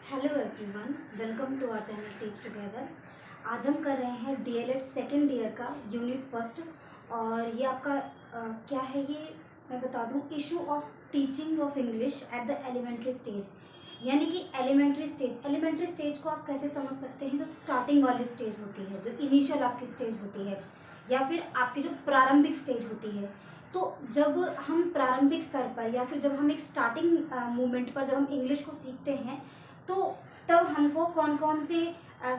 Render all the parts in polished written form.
Hello everyone, welcome to our channel teach together. आज हम कर रहे हैं डीएलएड सेकेंड ईयर का यूनिट फर्स्ट। और ये आपका क्या है, ये मैं बता दूं, issue of teaching of English at the elementary stage. यानी कि एलिमेंट्री स्टेज को आप कैसे समझ सकते हैं? जो स्टार्टिंग वाली स्टेज होती है, जो इनिशियल आपकी स्टेज होती है, या फिर आपकी जो प्रारंभिक स्टेज होती है। तो जब हम प्रारंभिक स्तर पर या फिर जब हम एक स्टार्टिंग मोमेंट पर जब हम इंग्लिश को सीखते हैं, तो तब हमको कौन कौन सी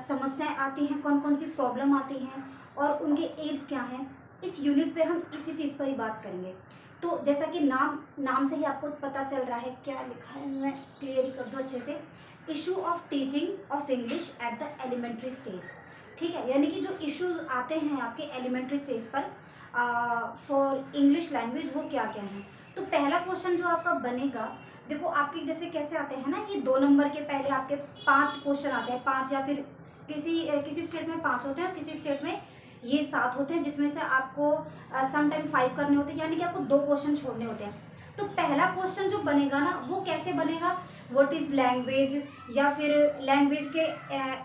समस्याएं आती हैं, कौन कौन सी प्रॉब्लम आती हैं और उनके एड्स क्या हैं, इस यूनिट पे हम इसी चीज़ पर ही बात करेंगे। तो जैसा कि नाम से ही आपको पता चल रहा है, क्या लिखा है मैं क्लियर ही कर दूँ अच्छे से। Issue of teaching of English at the elementary stage. ठीक है, यानी कि जो इश्यूज आते हैं आपके एलिमेंट्री स्टेज पर फॉर इंग्लिश लैंग्वेज, वो क्या क्या हैं। तो पहला क्वेश्चन जो आपका बनेगा, देखो आपके जैसे कैसे आते हैं ना, ये 2 नंबर के पहले आपके 5 क्वेश्चन आते हैं, 5 या फिर किसी स्टेट में 5 होते हैं, किसी स्टेट में ये 7 होते हैं, जिसमें से आपको समटाइम 5 करने होते हैं, यानी कि आपको 2 क्वेश्चन छोड़ने होते हैं। तो पहला क्वेश्चन जो बनेगा ना, वो कैसे बनेगा, व्हाट इज़ लैंग्वेज, या फिर लैंग्वेज के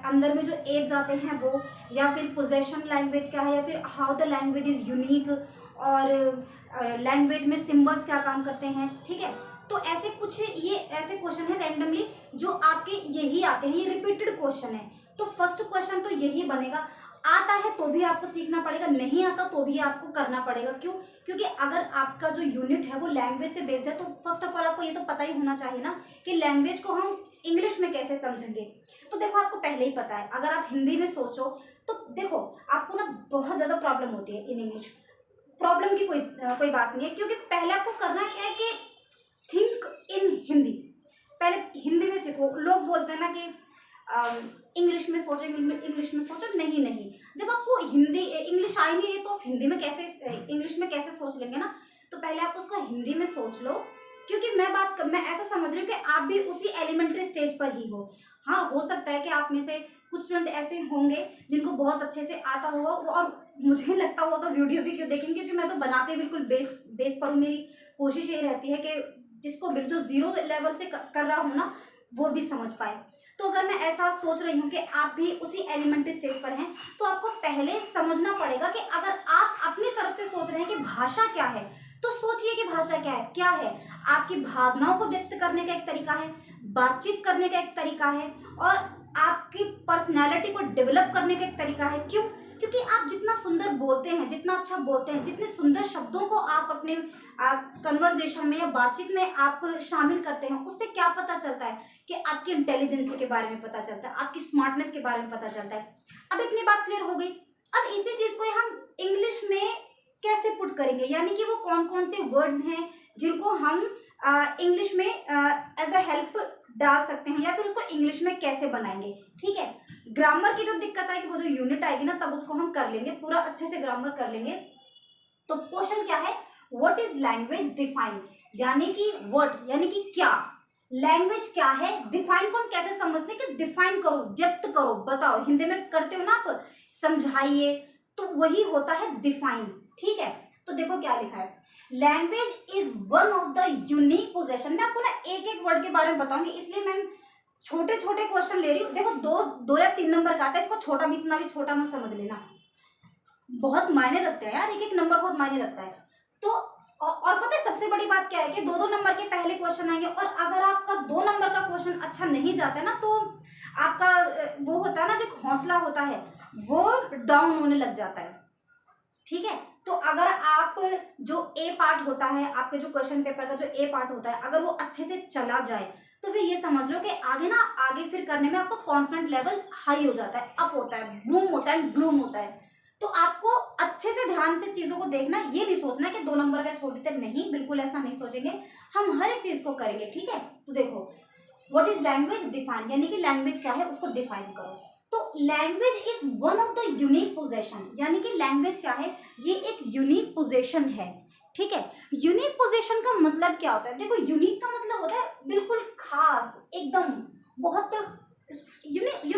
अंदर में जो एड्स आते हैं वो, या फिर पोजेशन लैंग्वेज क्या है, या फिर how the language is unique, और लैंग्वेज में सिंबल्स क्या काम करते हैं। ठीक है, तो ऐसे कुछ ये ऐसे क्वेश्चन है रैंडमली जो आपके यही आते हैं, ये रिपीटेड क्वेश्चन है। तो फर्स्ट क्वेश्चन तो यही बनेगा। आता है तो भी आपको सीखना पड़ेगा, नहीं आता तो भी आपको करना पड़ेगा। क्यों? क्योंकि अगर आपका जो यूनिट है वो लैंग्वेज से बेस्ड है, तो फर्स्ट ऑफ ऑल आपको ये तो पता ही होना चाहिए ना कि लैंग्वेज को हम इंग्लिश में कैसे समझेंगे। तो देखो, आपको पहले ही पता है, अगर आप हिंदी में सोचो तो देखो आपको ना बहुत ज़्यादा प्रॉब्लम होती है इन इंग्लिश। प्रॉब्लम की कोई बात नहीं है, क्योंकि पहले आपको करना क्या है कि थिंक इन हिंदी। पहले हिंदी में सीखो। लोग बोलते हैं ना कि इंग्लिश में सोचो, इंग्लिश में सोचो। नहीं नहीं, जब आपको इंग्लिश आई नहीं है तो आप हिंदी में कैसे, इंग्लिश में कैसे सोच लेंगे ना। तो पहले आप उसको हिंदी में सोच लो, क्योंकि मैं ऐसा समझ रही हूँ कि आप भी उसी एलिमेंट्री स्टेज पर ही हो। हाँ, हो सकता है कि आप में से कुछ स्टूडेंट ऐसे होंगे जिनको बहुत अच्छे से आता होगा, और मुझे लगता हुआ तो वीडियो भी क्यों देखेंगे, क्योंकि मैं तो बनाते बिल्कुल बेस पर हूँ। मेरी कोशिश ये रहती है कि जिसको जो जीरो लेवल से कर रहा हूँ ना, वो भी समझ पाए। तो अगर मैं ऐसा सोच रही हूँ कि आप भी उसी एलिमेंट्री स्टेज पर हैं, तो आपको पहले समझना पड़ेगा कि अगर आप अपनी तरफ से सोच रहे हैं कि भाषा क्या है, तो सोचिए कि भाषा क्या है। आपकी भावनाओं को व्यक्त करने का एक तरीका है, बातचीत करने का एक तरीका है, और आपकी पर्सनैलिटी को डेवलप करने का एक तरीका है। क्यों? क्योंकि आप जितना सुंदर बोलते हैं, जितना अच्छा बोलते हैं, जितने सुंदर शब्दों को आप अपने कन्वर्जेशन में या बातचीत में आप शामिल करते हैं, उससे क्या पता चलता है कि आपकी इंटेलिजेंसी के बारे में पता चलता है, आपकी स्मार्टनेस के बारे में पता चलता है। अब इतनी बात क्लियर हो गई। अब इसी चीज को हम इंग्लिश में कैसे पुट करेंगे, यानी कि वो कौन कौन से वर्ड्स हैं जिनको हम इंग्लिश में एज अ हेल्प डाल सकते हैं, या फिर उसको इंग्लिश में कैसे बनाएंगे। ठीक है, ग्रामर की जो दिक्कत आएगी, वो जो यूनिट आएगी ना, तब उसको हम कर लेंगे, पूरा अच्छे से ग्रामर कर लेंगे। तो क्वेश्चन क्या है, व्हाट इज लैंग्वेज डिफाइन, यानी कि व्हाट यानी कि क्या, लैंग्वेज क्या है, डिफाइन को हम कैसे समझते हैं कि डिफाइन करो, व्यक्त करो, बताओ। हिंदी में करते हो ना आप, समझाइए, तो वही होता है डिफाइन। ठीक है, तो देखो क्या लिखा है, language is one of the unique possession. मैं आपको ना एक एक वर्ड के बारे में बताऊंगी, इसलिए मैं छोटे छोटे क्वेश्चन ले रही हूँ। देखो दो या 3 नंबर का आता है, इसको छोटा भी, इतना भी छोटा मत समझ लेना, बहुत मायने रखते हैं यार, एक एक नंबर बहुत मायने रखता है। तो और पता है सबसे बड़ी बात क्या है कि 2-2 नंबर के पहले क्वेश्चन आएंगे, और अगर आपका 2 नंबर का क्वेश्चन अच्छा नहीं जाता है ना, तो आपका वो होता है ना, जो हौसला होता है वो डाउन होने लग जाता है। ठीक है, तो अगर आप जो ए पार्ट होता है, आपके जो क्वेश्चन पेपर का जो ए पार्ट होता है, अगर वो अच्छे से चला जाए, तो फिर ये समझ लो कि आगे फिर करने में आपका कॉन्फिडेंट लेवल हाई हो जाता है, अप होता है, बूम होता है, ब्लूम होता है। तो आपको अच्छे से ध्यान से चीजों को देखना, ये नहीं सोचना कि 2 नंबर का छोड़ देते, नहीं, बिल्कुल ऐसा नहीं सोचेंगे, हम हर एक चीज को करेंगे। ठीक है, तो देखो, व्हाट इज लैंग्वेज डिफाइन, यानी कि लैंग्वेज क्या है उसको डिफाइन करो। तो language is one of the unique possession, यानी कि लैंग्वेज क्या है, ये एक यूनिक पोजेशन है। ठीक है, यूनिक पोजेशन का मतलब क्या होता है, देखो यूनिक का मतलब होता है बिल्कुल खास, एकदम बहुत यूनिक,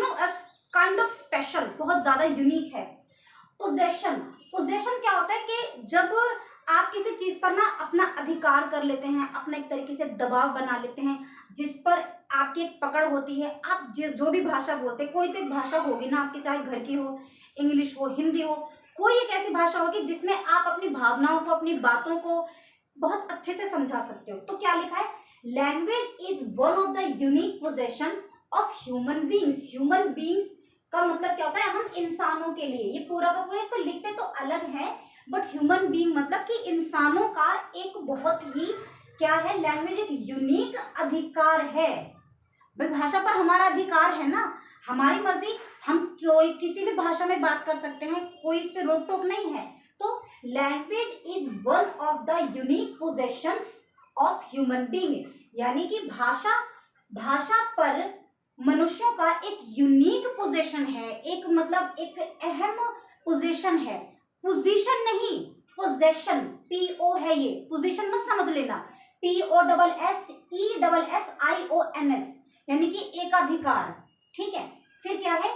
काइंड ऑफ स्पेशल, बहुत ज्यादा यूनिक है। पोजेशन क्या होता है कि जब आप किसी चीज पर ना अपना अधिकार स्वीकार कर लेते हैं, अपना एक तरीके से दबाव बना लेते हैं जिस पर आपकी एक पकड़ होती है। आप जो भी भाषा बोलते हैं, कोई तो एक भाषा होगी ना आपकी, चाहे घर की हो, इंग्लिश हो, हिंदी हो, कोई एक ऐसी भाषा होगी जिसमें आप अपनी भावनाओं को, अपनी बातों को बहुत अच्छे से समझा सकते हो। तो क्या लिखा है, language is one of the unique possession of human beings. Human beings का मतलब क्या होता है, हम इंसानों के लिए, ये पूरा का पूरा इसको लिखते तो अलग है, बट ह्यूमन बींग मतलब कि इंसानों का एक बहुत ही क्या है, लैंग्वेज एक यूनिक अधिकार है। भाई भाषा पर हमारा अधिकार है ना, हमारी मर्जी, हम कोई किसी भी भाषा में बात कर सकते हैं, कोई इस पे रोक टोक नहीं है। तो language is one of the unique possessions of human being, यानी कि भाषा पर मनुष्यों का एक यूनिक पोजीशन है, एक मतलब एक अहम पोजीशन है। पोजीशन नहीं, पोजेशन, पीओ है ये, पोजीशन मत समझ लेना, POSSESSIONS, यानी कि एक अधिकार, ठीक है। फिर क्या है,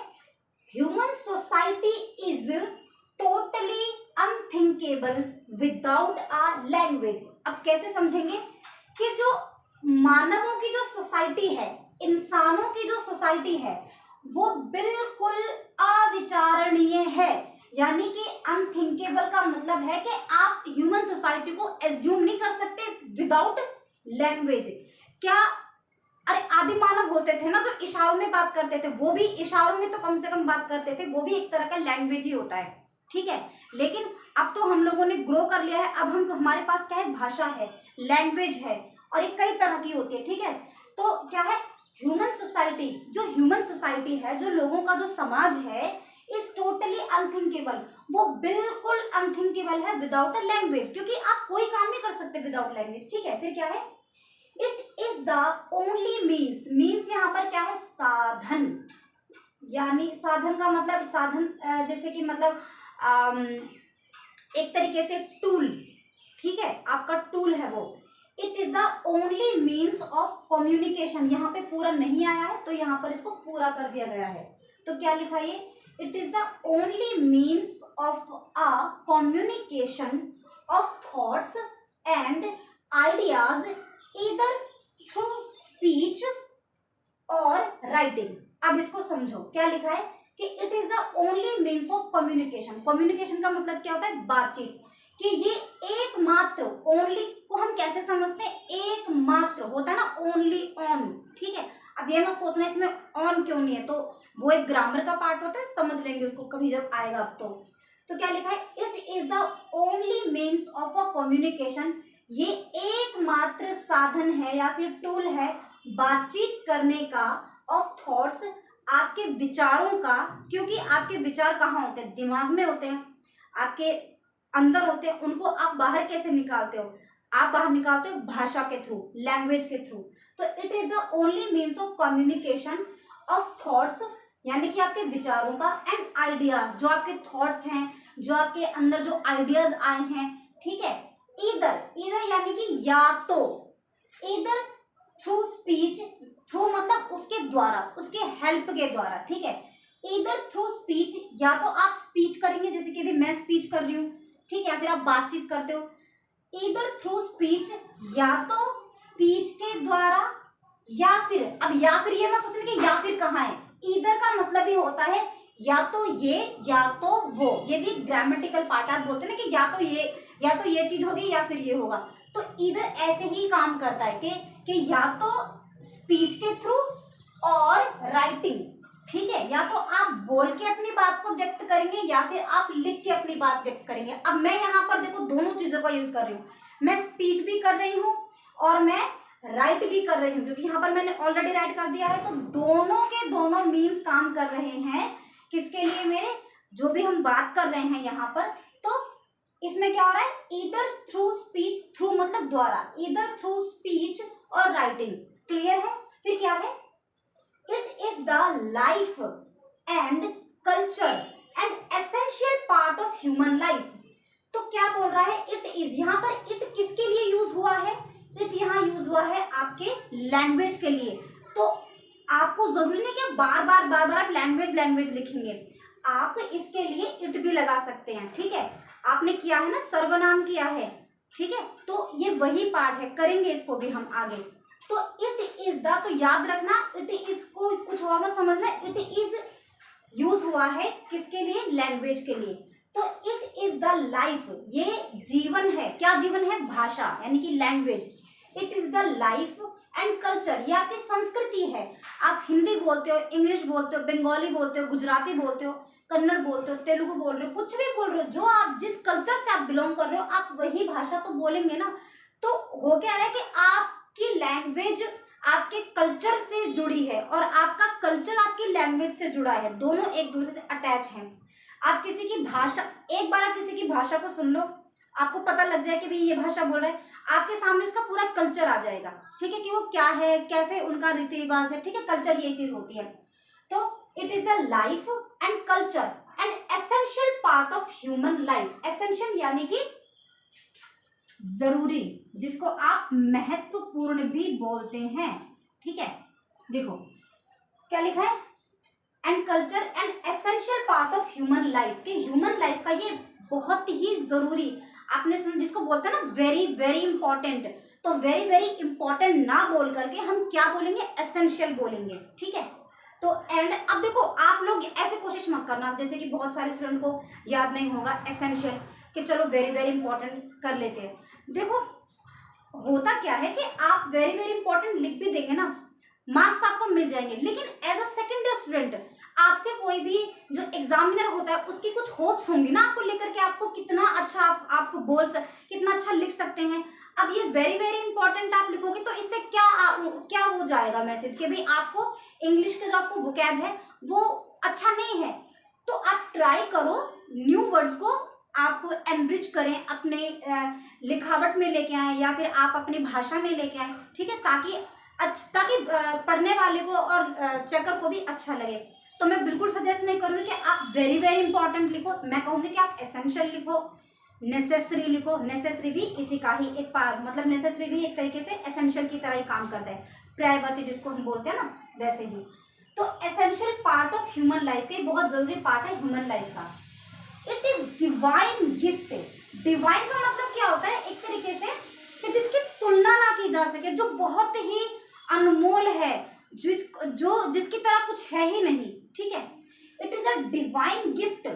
human society is totally unthinkable without a language. अब कैसे समझेंगे कि जो मानवों की जो सोसाइटी है, इंसानों की जो सोसाइटी है, वो बिल्कुल अविचारणीय है, यानी कि अनथिंकेबल का मतलब है कि आप ह्यूमन सोसाइटी को एज्यूम नहीं कर सकते विदाउट लैंग्वेज। क्या, अरे आदि मानव होते थे ना जो इशारों में बात करते थे, वो भी इशारों में तो कम से कम बात करते थे, वो भी एक तरह का लैंग्वेज ही होता है, ठीक है। लेकिन अब तो हम लोगों ने ग्रो कर लिया है, अब हमारे पास क्या है, भाषा है, लैंग्वेज है, और ये कई तरह की होती है, ठीक है। तो क्या है, ह्यूमन सोसाइटी, जो ह्यूमन सोसाइटी है, जो लोगों का जो समाज है, इज टोटली अनथिंकेबल, वो बिल्कुल अनथिंकेबल है विदाउट अ लैंग्वेज, क्योंकि आप कोई काम नहीं कर सकते विदाउट लैंग्वेज, ठीक है। फिर क्या है, it is the only means, means यहाँ पर क्या है, साधन, यानी साधन का मतलब साधन जैसे कि मतलब एक तरीके से टूल, ठीक है, आपका टूल है वो। It is the only means of communication, यहाँ पे पूरा नहीं आया है तो यहाँ पर इसको पूरा कर दिया गया है। तो क्या लिखा है, it is the only means of a communication of thoughts and ideas either through speech और राइटिंग। अब इसको समझो, क्या लिखा है कि it is the only means of communication. Communication का मतलब क्या होता है, बातचीत, कि ये एकमात्र, ओनली को हम कैसे समझते हैं, एकमात्र होता है ना, ओनली ऑन, ठीक है। अब ये मत सोचना इसमें ऑन क्यों नहीं है, तो वो एक ग्रामर का पार्ट होता है, समझ लेंगे उसको कभी जब आएगा अब तो क्या लिखा है, it is the only means of a communication, ये एकमात्र साधन है या फिर टूल है बातचीत करने का, ऑफ थॉट्स, आपके विचारों का, क्योंकि आपके विचार कहाँ होते हैं, दिमाग में होते हैं, आपके अंदर होते हैं, उनको आप बाहर कैसे निकालते हो, आप बाहर निकालते हो भाषा के थ्रू, लैंग्वेज के थ्रू। तो it is the only means of communication of thoughts, यानी कि आपके विचारों का, एंड आइडियाज, जो आपके थॉट्स हैं, जो आपके अंदर जो आइडियाज आए हैं, ठीक है। ईदर यानी कि या तो, ईदर थ्रू स्पीच, थ्रू मतलब उसके द्वारा, उसके हेल्प के द्वारा, ठीक है। ईदर थ्रू स्पीच, या तो आप स्पीच करेंगे, जैसे कि अभी मैं स्पीच कर रही हूँ, ठीक है, फिर आप बातचीत करते हो, ईदर थ्रू स्पीच, या तो स्पीच के द्वारा, या फिर, अब या फिर ये मत सोचना कि या फिर कहाँ है, ईदर का मतलब ही होता है या तो ये या तो वो, ये भी ग्रामेटिकल पार्ट आप बोलते हैं ना कि या तो ये चीज होगी या फिर ये होगा। तो ईदर ऐसे ही काम करता है कि या तो स्पीच के थ्रू और राइटिंग, ठीक है, या तो आप बोल के अपनी बात को व्यक्त करेंगे या फिर आप लिख के अपनी बात व्यक्त करेंगे। अब मैं यहाँ पर देखो दोनों चीजों का यूज कर रही हूँ, मैं स्पीच भी कर रही हूँ और मैं राइट भी कर रही हूँ, क्योंकि यहाँ पर मैंने ऑलरेडी राइट कर दिया है। तो दोनों के दोनों मीन्स काम कर रहे हैं, किसके लिए, मेरे जो भी हम बात कर रहे हैं यहाँ पर। तो इसमें क्या हो रहा है, ईदर थ्रू स्पीच, थ्रू मतलब द्वारा, ईदर थ्रू स्पीच और राइटिंग, क्लियर है। फिर क्या है, it is the life and culture and essential part of human life. तो क्या बोल रहा है, इट इज, यहाँ पर इट किसके लिए यूज हुआ है, इट यहाँ यूज हुआ है आपके लैंग्वेज के लिए। तो आपको जरूरी नहीं कि बार बार आप लैंग्वेज लिखेंगे, आप इसके लिए इट भी लगा सकते हैं, ठीक है। आपने किया है ना, सर्वनाम किया है, ठीक है, तो ये वही पार्ट है, करेंगे इसको भी हम आगे। तो इट इज द, तो याद रखना इट इज को कुछ और मत समझना, इट इज यूज हुआ है किसके लिए, लैंग्वेज के लिए। तो इट इज द लाइफ, ये जीवन है, क्या जीवन है, भाषा यानी कि language. It is the life and culture, ये आपकी संस्कृति है। आप हिंदी बोलते हो, इंग्लिश बोलते हो, बंगाली बोलते हो, गुजराती बोलते हो, कन्नड़ बोलते हो, तेलुगु बोल रहे हो, कुछ भी बोल रहे हो, जो आप जिस कल्चर से आप बिलोंग कर रहे हो, आप वही भाषा तो बोलेंगे ना। तो हो क्या रहा है कि आपकी लैंग्वेज आपके कल्चर से जुड़ी है और आपका कल्चर आपकी लैंग्वेज से जुड़ा है, दोनों एक दूसरे से अटैच हैं। आप किसी की भाषा, एक बार आप किसी की भाषा को सुन लो, आपको पता लग जाए कि भाई ये भाषा बोल रहा है, आपके सामने उसका पूरा कल्चर आ जाएगा, ठीक है, कि वो क्या है, कैसे उनका रीति रिवाज है, ठीक है, कल्चर यही चीज होती है। तो it is the life and culture and essential part of human life. Essential यानी कि जरूरी, जिसको आप महत्वपूर्ण भी बोलते हैं, ठीक है। देखो क्या लिखा है, and culture and essential part of human life, कि ह्यूमन लाइफ का ये बहुत ही जरूरी, आपने सुना जिसको बोलते हैं ना वेरी वेरी इंपॉर्टेंट, तो वेरी वेरी इंपॉर्टेंट ना बोल करके हम क्या बोलेंगे, एसेंशियल बोलेंगे, ठीक है। तो एंड अब देखो आप लोग ऐसे कोशिश मत करना, जैसे कि बहुत सारे स्टूडेंट को याद नहीं होगा एसेंशियल, कि चलो वेरी वेरी इंपॉर्टेंट कर लेते हैं। देखो होता क्या है कि आप वेरी वेरी इंपॉर्टेंट लिख भी देंगे ना, मार्क्स आपको मिल जाएंगे, लेकिन as a second year student आपसे कोई भी जो एग्जामिनर होता है उसकी कुछ होप्स होंगी ना आपको लेकर के, आपको कितना अच्छा आप कितना अच्छा लिख सकते हैं। अब ये वेरी वेरी इंपॉर्टेंट आप लिखोगे तो इससे क्या हो जाएगा मैसेज, कि भाई आपको इंग्लिश का जो आपको वोकैब है वो अच्छा नहीं है। तो आप ट्राई करो न्यू वर्ड्स को आप एनरिच करें, अपने लिखावट में लेके आए या फिर आप अपनी भाषा में लेके आए, ठीक है, ताकि पढ़ने वाले को और चेकर को भी अच्छा लगे। तो मैं बिल्कुल सजेस्ट नहीं करूँगी कि आप वेरी वेरी इंपॉर्टेंट लिखो, मैं कहूँगी कि आप एसेंशियल लिखो, नेसेसरी लिखो। नेसेसरी भी इसी का ही एक मतलब नेसेसरी भी एक तरीके से एसेंशियल की तरह ही काम करता है, पर्यायवाची जिसको हम बोलते हैं ना, वैसे ही। तो essential part of human life के बहुत जरूरी पार्ट है ह्यूमन लाइफ का। It is divine gift. Divine का मतलब क्या होता है, एक तरीके से कि जिसकी तुलना ना की जा सके, जो बहुत ही अनमोल है, जिसकी तरह कुछ है ही नहीं, ठीक है। It is a divine gift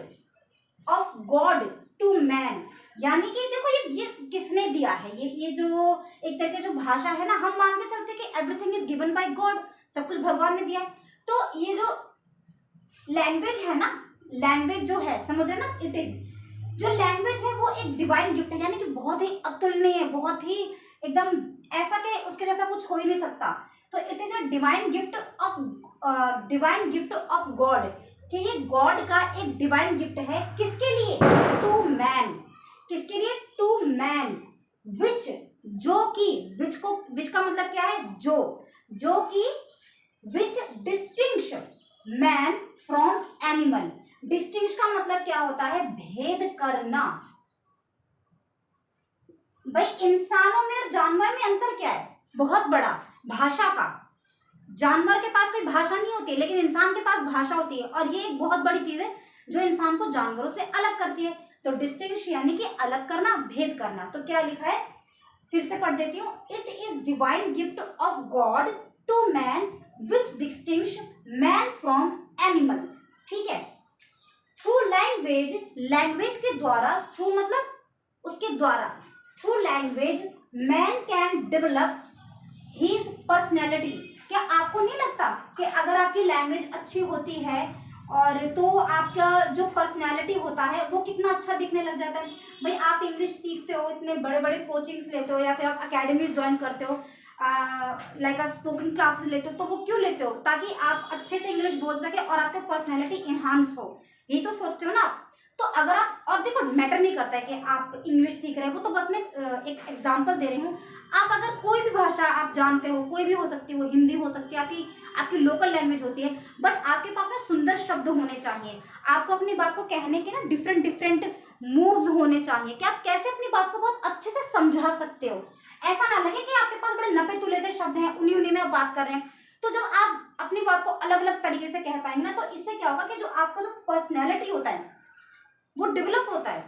of God to man, यानी कि देखो ये किसने दिया है, ये जो एक तरह की जो भाषा है ना, हम मान के चलते कि everything is given by God, सब कुछ भगवान ने दिया है। तो ये जो लैंग्वेज है ना, लैंग्वेज जो है, समझ रहे ना, इट इज जो लैंग्वेज है वो एक डिवाइन गिफ्ट है, यानी कि बहुत ही अतुलनीय, बहुत ही एकदम ऐसा कि उसके जैसा कुछ हो ही नहीं सकता। तो it is a divine gift of God, कि ये गॉड का एक डिवाइन गिफ्ट है, किसके लिए, टू मैन, किसके लिए, टू मैन, विच, जो कि, विच का मतलब क्या है, जो कि, which distinguish man from animal. Distinguish का मतलब क्या होता है, भेद करना। भाई इंसानों में और जानवर में अंतर क्या है, बहुत बड़ा, भाषा का। जानवर के पास कोई भाषा नहीं होती, लेकिन इंसान के पास भाषा होती है, और ये एक बहुत बड़ी चीज है जो इंसान को जानवरों से अलग करती है। तो डिस्टिंग्विश यानी कि अलग करना, भेद करना। तो क्या लिखा है, फिर से पढ़ देती हूँ, it is divine gift of God to man which distinguish man from animal, ठीक है। थ्रू लैंग्वेज, लैंग्वेज के द्वारा, थ्रू मतलब उसके द्वारा, through language man can develop his personality. क्या आपको नहीं लगता कि अगर आपकी लैंग्वेज अच्छी होती है और तो आपका जो पर्सनैलिटी होता है वो कितना अच्छा दिखने लग जाता है। भाई आप इंग्लिश सीखते हो, इतने बड़े बड़े कोचिंग्स लेते हो, या फिर आप अकेडमीज ज्वाइन करते हो, लाइक स्पोकन क्लासेस लेते हो, तो वो क्यों लेते हो, ताकि आप अच्छे से इंग्लिश बोल सके और आपका पर्सनैलिटी इन्हांस हो, यही तो सोचते हो ना। तो अगर आप, और देखो मैटर नहीं करता है कि आप इंग्लिश सीख रहे हैं, वो तो बस मैं एक एग्जांपल दे रही हूँ। आप अगर कोई भी भाषा आप जानते हो, कोई भी हो सकती है, वो हिंदी हो सकती है, आपकी लोकल लैंग्वेज होती है, बट आपके पास ना सुंदर शब्द होने चाहिए, आपको अपनी बात को कहने के ना डिफरेंट मूव्स होने चाहिए, कि आप कैसे अपनी बात को बहुत अच्छे से समझा सकते हो। ऐसा ना लगे कि आपके पास बड़े नपे तुले से शब्द हैं, उन्हीं में आप बात कर रहे हैं। तो जब आप अपनी बात को अलग अलग तरीके से कह पाएंगे ना, तो इससे क्या होगा कि जो आपका जो पर्सनैलिटी होता है वो डेवलप होता है,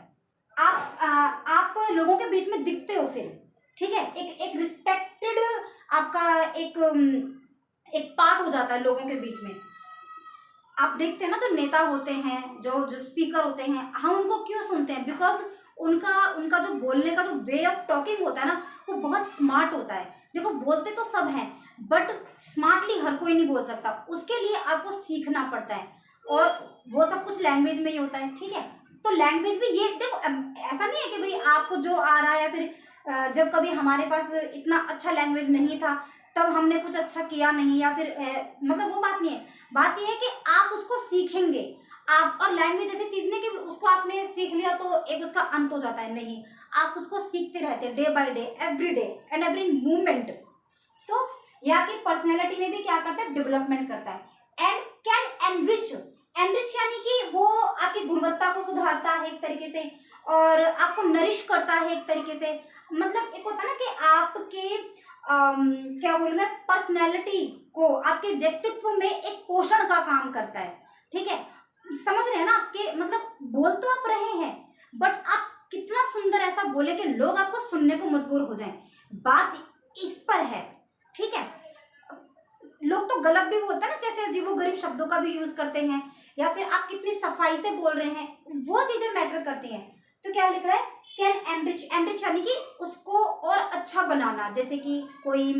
आप लोगों के बीच में दिखते हो फिर, ठीक है, एक रिस्पेक्टेड आपका एक पार्ट हो जाता है लोगों के बीच में। आप देखते हैं ना, जो नेता होते हैं, जो जो स्पीकर होते हैं, हम उनको क्यों सुनते हैं? बिकॉज उनका उनका जो बोलने का जो वे ऑफ टॉकिंग होता है ना, वो बहुत स्मार्ट होता है। देखो, बोलते तो सब हैं, बट स्मार्टली हर कोई नहीं बोल सकता, उसके लिए आपको सीखना पड़ता है, और वो सब कुछ लैंग्वेज में ही होता है, ठीक है। तो लैंग्वेज भी ये देखो, ऐसा नहीं है कि भाई आपको जो आ रहा है, या फिर जब कभी हमारे पास इतना अच्छा लैंग्वेज नहीं था तब हमने कुछ अच्छा किया नहीं, या फिर मतलब वो बात नहीं है। बात यह है कि आप उसको सीखेंगे। आप, और लैंग्वेज ऐसी चीज नहीं कि उसको आपने सीख लिया तो एक उसका अंत हो जाता है, नहीं, आप उसको सीखते रहते हैं day by day, every day and every movement. तो यहाँ की पर्सनैलिटी में भी क्या करता है? डेवलपमेंट करता है। एंड कैन एनरिच, एनरिच यानी कि वो आपकी गुणवत्ता को सुधारता है एक तरीके से, और आपको नरिश करता है एक तरीके से। मतलब एक होता है ना कि आपके क्या बोलूं मैं, पर्सनैलिटी को, आपके व्यक्तित्व में एक पोषण का काम करता है, ठीक है। समझ रहे हैं ना? आपके मतलब बोल तो आप रहे हैं, बट आप कितना सुंदर ऐसा बोले कि लोग आपको सुनने को मजबूर हो जाएं। बात इस पर है, ठीक है। लोग तो गलत भी बोलते हैं ना, कैसे अजीबोगरीब शब्दों का भी यूज करते हैं, या फिर आप कितनी सफाई से बोल रहे हैं, वो चीजें मैटर करती हैं। तो क्या लिख रहा है? कैन एनरिच, एनरिच यानी कि उसको और अच्छा बनाना। जैसे कि कोई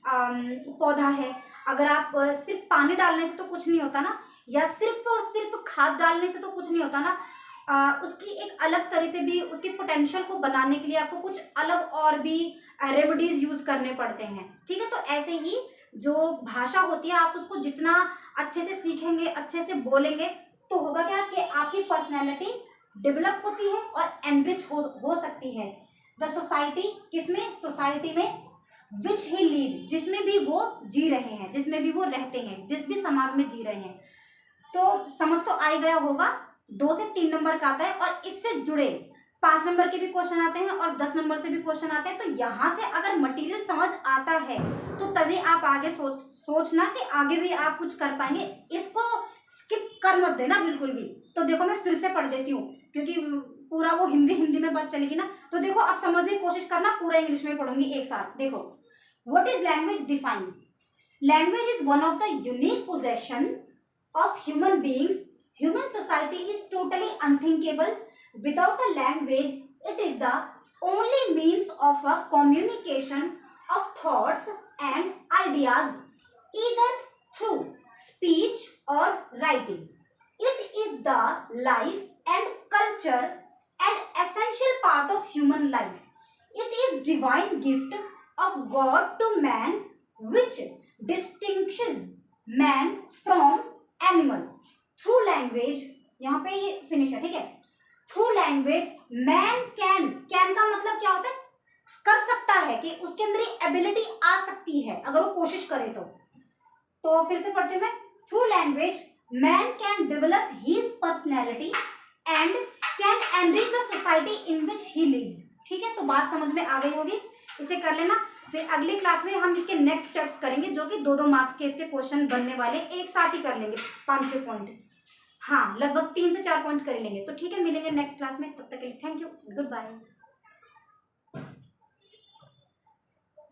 पौधा है, अगर आप सिर्फ पानी डालने से तो कुछ नहीं होता ना, या सिर्फ और सिर्फ खाद डालने से तो कुछ नहीं होता ना, उसकी एक अलग तरह से भी, उसकी पोटेंशियल को बनाने के लिए आपको कुछ अलग और भी रेमेडीज यूज करने पड़ते हैं, ठीक है। तो ऐसे ही जो भाषा होती है, आप उसको जितना अच्छे से सीखेंगे, अच्छे से बोलेंगे, तो होगा क्या कि आपकी पर्सनैलिटी डेवलप होती है और एनरिच हो सकती है। द सोसाइटी, किसमें? सोसाइटी में, विच ही लीड, जिसमें भी वो जी रहे हैं, जिसमें भी वो रहते हैं, जिस भी समाज में जी रहे हैं। तो समझ तो आ ही गया होगा, 2 से 3 नंबर का आता है, और इससे जुड़े 5 नंबर के भी क्वेश्चन आते हैं और 10 नंबर से भी क्वेश्चन आते हैं। तो यहाँ से अगर मटेरियल समझ आता है तो तभी आप आगे सोचना कि आगे भी आप कुछ कर पाएंगे। इसको स्किप कर मत देना बिल्कुल भी। तो देखो, मैं फिर से पढ़ देती हूँ, क्योंकि पूरा वो हिंदी में बात चलेगी ना। तो देखो, आप समझने की कोशिश करना, पूरा इंग्लिश में पढ़ूंगी एक साथ। देखो, what is language? Define, language is one of the unique possession of human beings. Human society is totally unthinkable without a language. It is the only means of a communication of thoughts and ideas, either through speech or writing. It is the life and culture and essential part of human life. It is divine gift of God to man, which distinguishes man from animal. Through language, यहाँ पे ये finish है, ठीक है। Through language man can, can का मतलब क्या होता है? कर सकता है, कि उसके अंदर ये एबिलिटी आ सकती है अगर वो कोशिश करे तो फिर से पढ़ती हूँ मैं। Through language man can develop his personality and can enrich the society in which he lives, ठीक है। तो बात समझ में आ गई होगी, इसे कर लेना। फिर अगली क्लास में हम इसके नेक्स्ट स्टेप्स करेंगे, जो कि 2-2 मार्क्स के इसके क्वेश्चन बनने वाले, एक साथ ही कर लेंगे 5-6 पॉइंट, हाँ लगभग 3 से 4 पॉइंट कर लेंगे। तो ठीक है, मिलेंगे नेक्स्ट क्लास में, तब तक के लिए थैंक यू, गुड बाय।